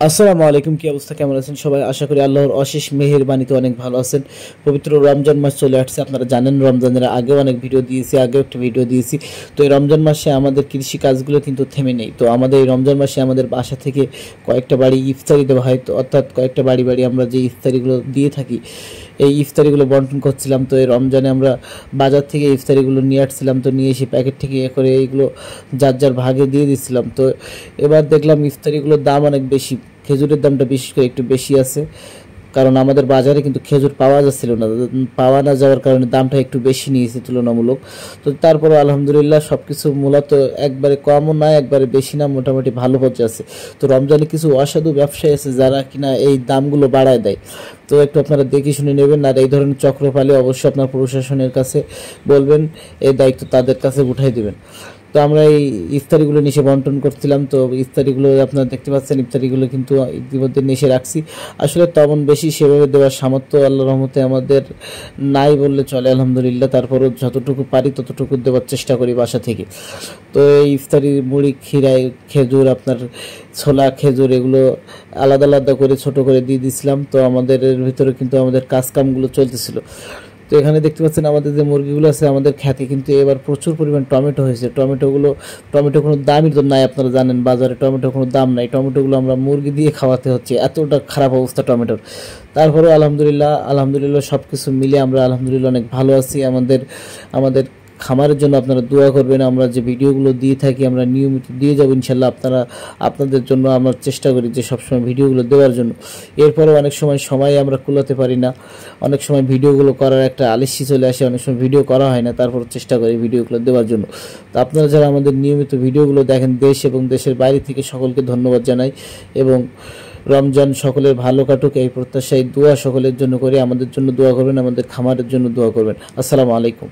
আসসালামু আলাইকুম। কি অবস্থা, কেমন আছেন সবাই? আশা করি আল্লাহর অশেষ মেহেরবানিতে অনেক ভালো আছেন। পবিত্র রমজান মাস চলে আসছে, আপনারা জানেন রমজানের আগেও অনেক ভিডিও দিয়েছি, আগেও একটা ভিডিও দিয়েছি। তো এই রমজান মাসে আমাদের কৃষি কাজগুলো কিন্তু থেমে নেই। তো আমাদের এই রমজান মাসে আমাদের বাসা থেকে কয়েকটা বাড়ি ইফতারি দেওয়া হয়, তো অর্থাৎ কয়েকটা বাড়ি বাড়ি আমরা যে ইফতারিগুলো দিয়ে থাকি, এই ইফতারিগুলো বন্টন করছিলাম। তো এই রমজানে আমরা বাজার থেকে ইফতারিগুলো নিয়ে আসছিলাম, তো নিয়ে এসে প্যাকেট থেকে করে এইগুলো যার যার ভাগে দিয়ে দিচ্ছিলাম। তো এবার দেখলাম ইফতারিগুলোর দাম অনেক বেশি, খেজুরের দামটা বিশেষ করে একটু বেশি আছে, কারণ আমাদের বাজারে কিন্তু খেজুর পাওয়া যাচ্ছিল না। পাওয়া না যাওয়ার কারণে দামটা একটু বেশি নিয়েছে তুলনামূলক। তো তারপরে আলহামদুলিল্লাহ সব কিছু মূলত একবারে কমও না, একবারে বেশি না, মোটামুটি ভালো পর্যায়ে আছে। তো রমজানে কিছু অসাধু ব্যবসায়ী আছে যারা কিনা এই দামগুলো বাড়ায় দেয়। তো একটু আপনারা দেখে শুনে নেবেন, আর এই ধরনের চক্র পালে অবশ্যই আপনার প্রশাসনের কাছে বলবেন, এই দায়িত্ব তাদের কাছে উঠাই দেবেন। তো আমরা এই ইফতারিগুলো নিচে বন্টন করছিলাম। তো ইফতারিগুলো আপনারা দেখতে পাচ্ছেন, ইফতারিগুলো কিন্তু ইতিমধ্যে নিচে রাখছি। আসলে তেমন বেশি সেভাবে দেওয়ার সামর্থ্য আল্লাহর রহমতে আমাদের নাই বললে চলে, আলহামদুলিল্লাহ। তারপরও যতটুকু পারি ততটুকু দেওয়ার চেষ্টা করি বাসা থেকে। তো এই ইফতারি মুড়ি, খিরাই, খেজুর, আপনার ছোলা খেজুর, এগুলো আলাদা আলাদা করে ছোট করে দিয়ে দিয়েছিলাম। তো আমাদের এর ভিতরে কিন্তু আমাদের কাজকামগুলো চলতেছিল। তো এখানে দেখতে পাচ্ছেন আমাদের যে মুরগিগুলো আছে, আমাদের খেতে কিন্তু এবার প্রচুর পরিমাণ টমেটো হয়েছে। টমেটো কোনো দামই তো নাই, আপনারা জানেন বাজারে টমেটো কোনো দাম নাই। টমেটোগুলো আমরা মুরগি দিয়ে খাওয়াতে হচ্ছে, এতটা খারাপ অবস্থা টমেটোর। তারপরেও আলহামদুলিল্লাহ সব কিছু মিলে আমরা আলহামদুলিল্লাহ অনেক ভালো আছি। আমাদের খামারের জন্য আপনারা দোয়া করবেন। আমরা যে ভিডিওগুলো দিয়ে থাকি আমরা নিয়মিত দিয়ে যাব ইনশাল্লাহ। আপনাদের জন্য আমরা চেষ্টা করি যে সবসময় ভিডিওগুলো দেওয়ার জন্য। এরপরেও অনেক সময় আমরা কুলাতে পারি না, অনেক সময় ভিডিওগুলো করার একটা আলস্যি চলে আসে, অনেক সময় ভিডিও করা হয় না, তারপর চেষ্টা করি ভিডিওগুলো দেওয়ার জন্য। তো আপনারা যারা আমাদের নিয়মিত ভিডিওগুলো দেখেন, দেশ এবং দেশের বাইরে থেকে সকলকে ধন্যবাদ জানাই। এবং রমজান সকলের ভালো কাটুক এই প্রত্যাশায় দোয়া সকলের জন্য করি। আমাদের জন্য দোয়া করবেন, আমাদের খামারের জন্য দোয়া করবেন। আসসালামু আলাইকুম।